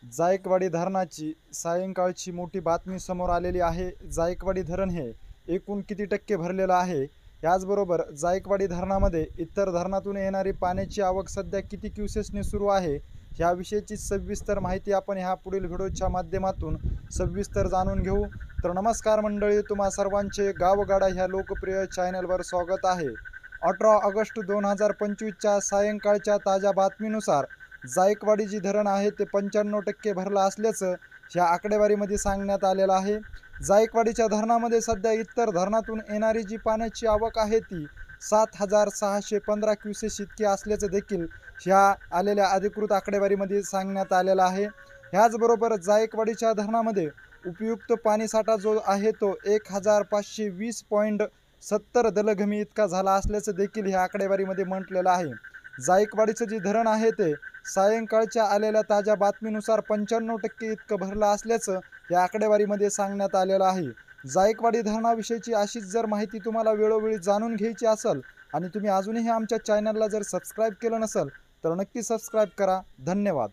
जायकवाडी धरणाची सायंकाळची मोठी बातमी समोर आलेली आहे। जायकवाडी धरण हे एकूण किती टक्के भरलेलं आहे, याचबरोबर जायकवाडी धरणामध्ये इतर धरणातून येणारी पाण्याची आवक सध्या किती क्युसेसने सुरू आहे, याविषयीची सविस्तर माहिती आपण ह्या पुढील व्हिडिओच्या माध्यमातून सविस्तर जाणून घेऊ। तर नमस्कार मंडळी, तुम्हा सर्वांचे गावगाडा ह्या लोकप्रिय चॅनलवर स्वागत आहे। 18 ऑगस्ट 2025च्या सायंकाळच्या ताज्या बातमीनुसार जायकवाडी जी धरण आहे ते 95% भरलं असल्याचं या आकडेवारीमध्ये सांगण्यात आलेलं आहे। जायकवाडीच्या धरणामध्ये सध्या इतर धरणातून येणारी जी पाण्याची आवक आहे ती 7615 क्युसेस इतकी असल्याचं देखील ह्या आलेल्या अधिकृत आकडेवारीमध्ये सांगण्यात आलेलं आहे। ह्याचबरोबर जायकवाडीच्या धरणामध्ये उपयुक्त पाणीसाठा जो आहे तो 1520.70 दलघमी इतका झाला असल्याचं देखील ह्या आकडेवारीमध्ये म्हटलेलं आहे। जायकवाडीचं जे धरण आहे ते सायंकाळच्या आलेल्या ताज्या बातमीनुसार 95% इतकं भरलं असल्याचं या आकडेवारीमध्ये सांगण्यात आलेलं आहे। जायकवाडी धरणाविषयीची अशीच जर माहिती तुम्हाला वेळोवेळी जाणून घ्यायची असेल आणि तुम्ही अजूनही आमच्या चॅनलला जर सबस्क्राईब केलं नसेल तर नक्की सबस्क्राईब करा। धन्यवाद।